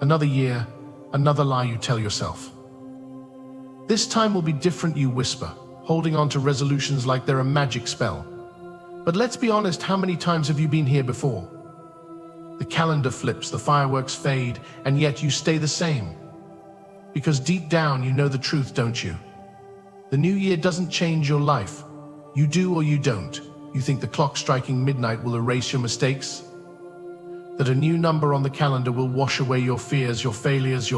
Another year, another lie you tell yourself. This time will be different, you whisper, holding on to resolutions like they're a magic spell. But let's be honest, how many times have you been here before? The calendar flips, the fireworks fade, and yet you stay the same. Because deep down you know the truth, don't you? The new year doesn't change your life. You do or you don't. You think the clock striking midnight will erase your mistakes? That a new number on the calendar will wash away your fears, your failures,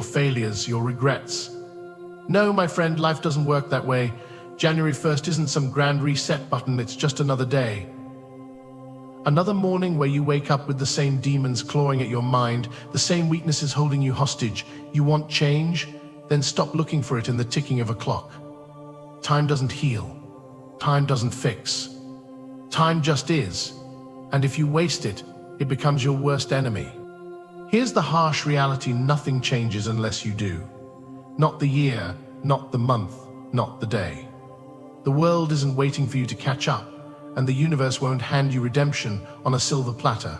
your regrets? No, my friend, life doesn't work that way. January 1st isn't some grand reset button, it's just another day. Another morning where you wake up with the same demons clawing at your mind, the same weaknesses holding you hostage. You want change? Then stop looking for it in the ticking of a clock. Time doesn't heal. Time doesn't fix. Time just is. And if you waste it, it becomes your worst enemy. Here's the harsh reality: nothing changes unless you do. Not the year, not the month, not the day. The world isn't waiting for you to catch up, and the universe won't hand you redemption on a silver platter.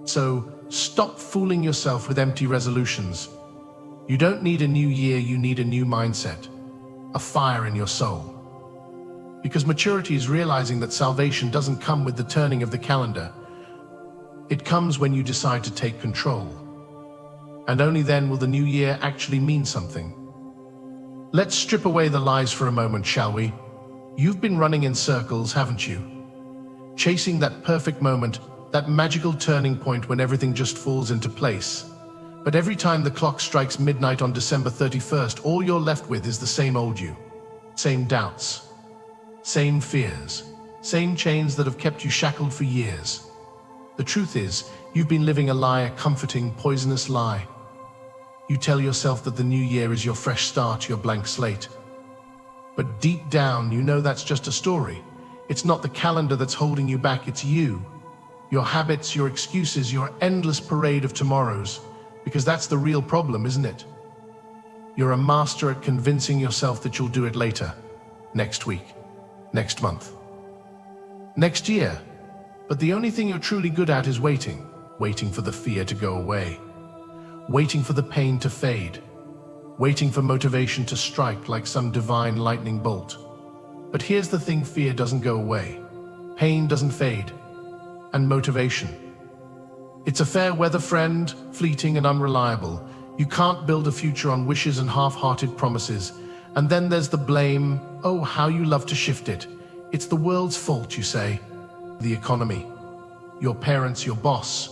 So stop fooling yourself with empty resolutions. You don't need a new year, you need a new mindset, a fire in your soul. Because maturity is realizing that salvation doesn't come with the turning of the calendar. It comes when you decide to take control. And only then will the new year actually mean something. Let's strip away the lies for a moment, shall we? You've been running in circles, haven't you? Chasing that perfect moment, that magical turning point when everything just falls into place. But every time the clock strikes midnight on December 31st, all you're left with is the same old you. Same doubts. Same fears. Same chains that have kept you shackled for years. The truth is, you've been living a lie, a comforting, poisonous lie. You tell yourself that the new year is your fresh start, your blank slate. But deep down, you know that's just a story. It's not the calendar that's holding you back, it's you. Your habits, your excuses, your endless parade of tomorrows. Because that's the real problem, isn't it? You're a master at convincing yourself that you'll do it later. Next week. Next month. Next year. But the only thing you're truly good at is waiting. Waiting for the fear to go away. Waiting for the pain to fade. Waiting for motivation to strike like some divine lightning bolt. But here's the thing: fear doesn't go away. Pain doesn't fade. And motivation. It's a fair weather friend, fleeting and unreliable. You can't build a future on wishes and half-hearted promises. And then there's the blame. Oh, how you love to shift it. It's the world's fault, you say. The economy. Your parents, your boss.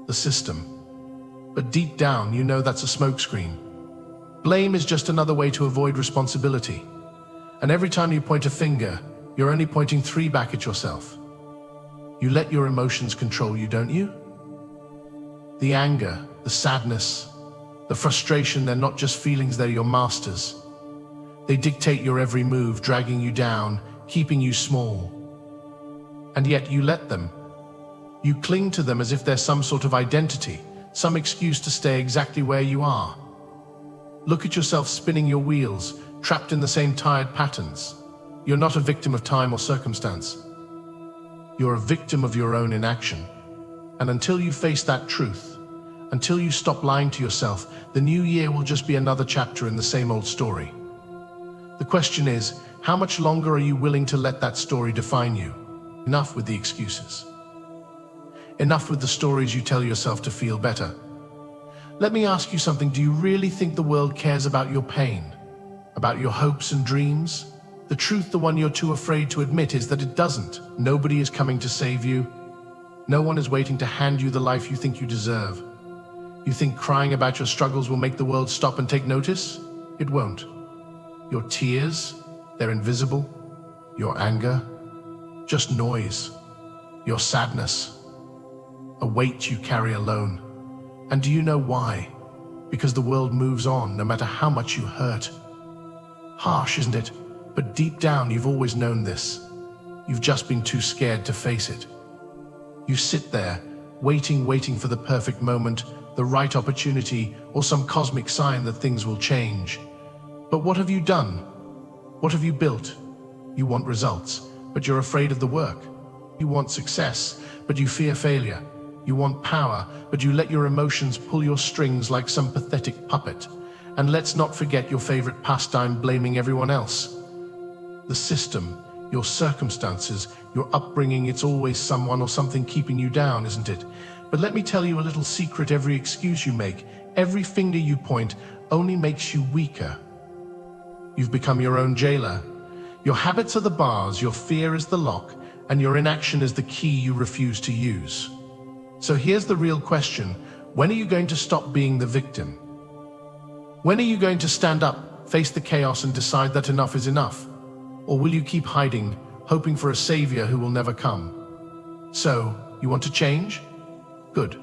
The system. But deep down, you know that's a smokescreen. Blame is just another way to avoid responsibility. And every time you point a finger, you're only pointing 3 back at yourself. You let your emotions control you, don't you? The anger, the sadness, the frustration, they're not just feelings, they're your masters. They dictate your every move, dragging you down, keeping you small. And yet you let them. You cling to them as if they're some sort of identity, some excuse to stay exactly where you are. Look at yourself spinning your wheels, trapped in the same tired patterns. You're not a victim of time or circumstance. You're a victim of your own inaction. And until you face that truth, until you stop lying to yourself, the new year will just be another chapter in the same old story. The question is, how much longer are you willing to let that story define you? Enough with the excuses. Enough with the stories you tell yourself to feel better. Let me ask you something. Do you really think the world cares about your pain? About your hopes and dreams? The truth, the one you're too afraid to admit, is that it doesn't. Nobody is coming to save you. No one is waiting to hand you the life you think you deserve. You think crying about your struggles will make the world stop and take notice? It won't. Your tears, they're invisible. Your anger, just noise. Your sadness, a weight you carry alone. And do you know why? Because the world moves on no matter how much you hurt. Harsh, isn't it? But deep down, you've always known this. You've just been too scared to face it. You sit there, waiting for the perfect moment, the right opportunity, or some cosmic sign that things will change. But what have you done? What have you built? You want results, but you're afraid of the work. You want success, but you fear failure. You want power, but you let your emotions pull your strings like some pathetic puppet. And let's not forget your favorite pastime, blaming everyone else. The system, your circumstances, your upbringing, it's always someone or something keeping you down, isn't it? But let me tell you a little secret: every excuse you make, every finger you point, only makes you weaker. You've become your own jailer. Your habits are the bars, your fear is the lock, and your inaction is the key you refuse to use. So here's the real question: when are you going to stop being the victim? When are you going to stand up, face the chaos, and decide that enough is enough? Or will you keep hiding, hoping for a savior who will never come? So, you want to change? Good.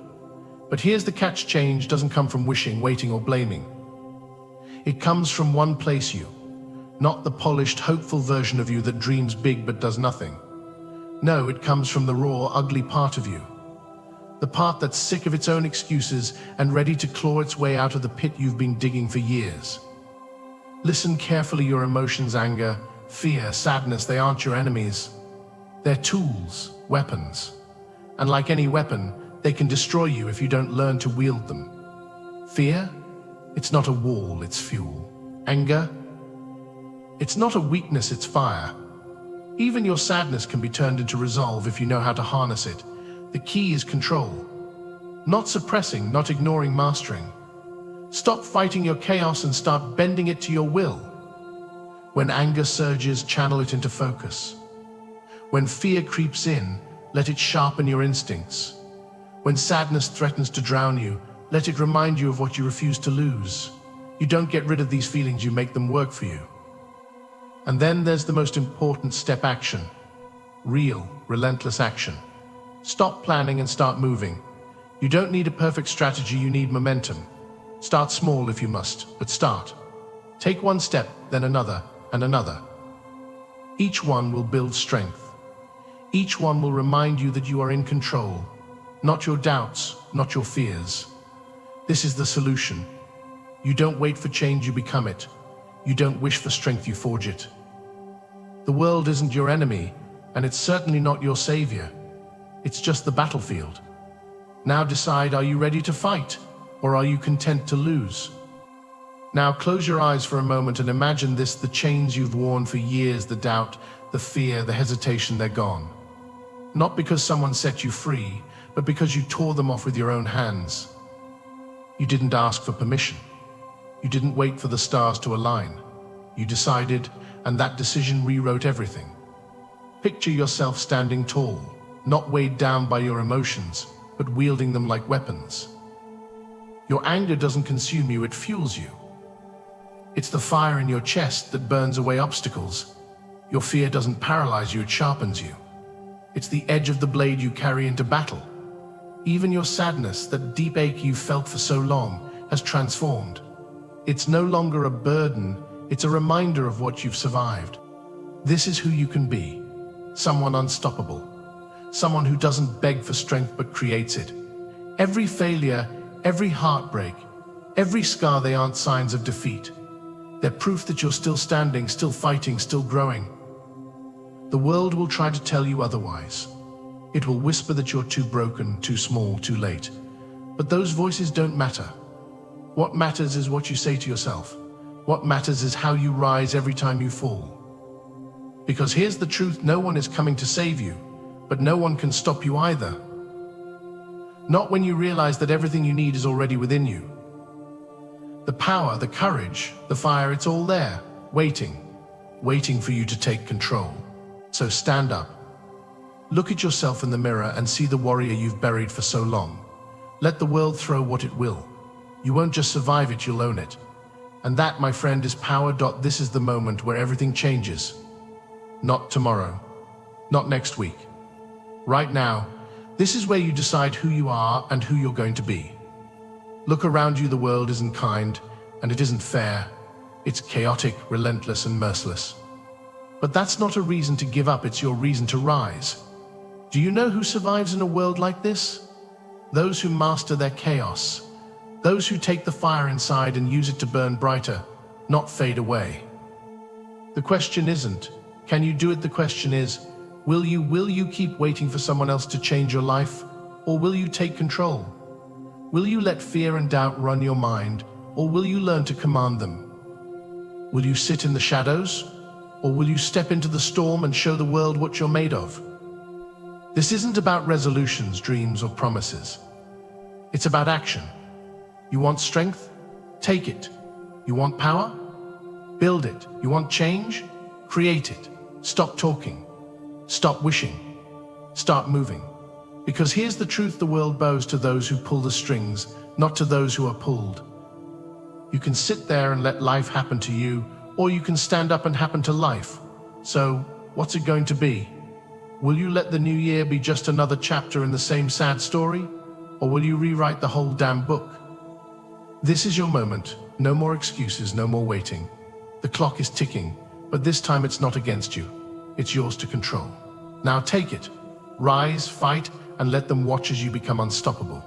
But here's the catch: change doesn't come from wishing, waiting, or blaming. It comes from one place: you. Not the polished, hopeful version of you that dreams big but does nothing. No, it comes from the raw, ugly part of you. The part that's sick of its own excuses and ready to claw its way out of the pit you've been digging for years. Listen carefully: your emotions, anger, fear, sadness, they aren't your enemies. They're tools, weapons. And like any weapon, they can destroy you if you don't learn to wield them. Fear? It's not a wall, it's fuel. Anger? It's not a weakness, it's fire. Even your sadness can be turned into resolve if you know how to harness it. The key is control. Not suppressing, not ignoring, mastering. Stop fighting your chaos and start bending it to your will. When anger surges, channel it into focus. When fear creeps in, let it sharpen your instincts. When sadness threatens to drown you, let it remind you of what you refuse to lose. You don't get rid of these feelings, you make them work for you. And then there's the most important step: action. Real, relentless action. Stop planning and start moving. You don't need a perfect strategy, you need momentum. Start small if you must, but start. Take one step, then another, and another. Each one will build strength. Each one will remind you that you are in control. Not your doubts, not your fears. This is the solution. You don't wait for change, you become it. You don't wish for strength, you forge it. The world isn't your enemy, and it's certainly not your savior. It's just the battlefield. Now decide: are you ready to fight, or are you content to lose? Now close your eyes for a moment and imagine this: the chains you've worn for years, the doubt, the fear, the hesitation, they're gone. Not because someone set you free, but because you tore them off with your own hands. You didn't ask for permission. You didn't wait for the stars to align. You decided, and that decision rewrote everything. Picture yourself standing tall, not weighed down by your emotions, but wielding them like weapons. Your anger doesn't consume you, it fuels you. It's the fire in your chest that burns away obstacles. Your fear doesn't paralyze you, it sharpens you. It's the edge of the blade you carry into battle. Even your sadness, that deep ache you've felt for so long, has transformed. It's no longer a burden, it's a reminder of what you've survived. This is who you can be. Someone unstoppable. Someone who doesn't beg for strength but creates it. Every failure, every heartbreak, every scar, they aren't signs of defeat. They're proof that you're still standing, still fighting, still growing. The world will try to tell you otherwise. It will whisper that you're too broken, too small, too late. But those voices don't matter. What matters is what you say to yourself. What matters is how you rise every time you fall. Because here's the truth: no one is coming to save you, but no one can stop you either. Not when you realize that everything you need is already within you. The power, the courage, the fire, it's all there, waiting for you to take control. So stand up. Look at yourself in the mirror and see the warrior you've buried for so long. Let the world throw what it will. You won't just survive it, you'll own it. And that, my friend, is power. This is the moment where everything changes. Not tomorrow, not next week. Right now, this is where you decide who you are and who you're going to be. Look around you, the world isn't kind, and it isn't fair. It's chaotic, relentless, and merciless. But that's not a reason to give up, it's your reason to rise. Do you know who survives in a world like this? Those who master their chaos. Those who take the fire inside and use it to burn brighter, not fade away. The question isn't, can you do it? The question is, will you keep waiting for someone else to change your life? or will you take control? Will you let fear and doubt run your mind, or will you learn to command them? Will you sit in the shadows, or will you step into the storm and show the world what you're made of? This isn't about resolutions, dreams, or promises. It's about action. You want strength? Take it. You want power? Build it. You want change? Create it. Stop talking. Stop wishing. Start moving. Because here's the truth: the world bows to those who pull the strings, not to those who are pulled. You can sit there and let life happen to you, or you can stand up and happen to life. So, what's it going to be? Will you let the new year be just another chapter in the same sad story? Or will you rewrite the whole damn book? This is your moment. No more excuses, no more waiting. The clock is ticking, but this time it's not against you. It's yours to control. Now take it. Rise, fight, and let them watch as you become unstoppable.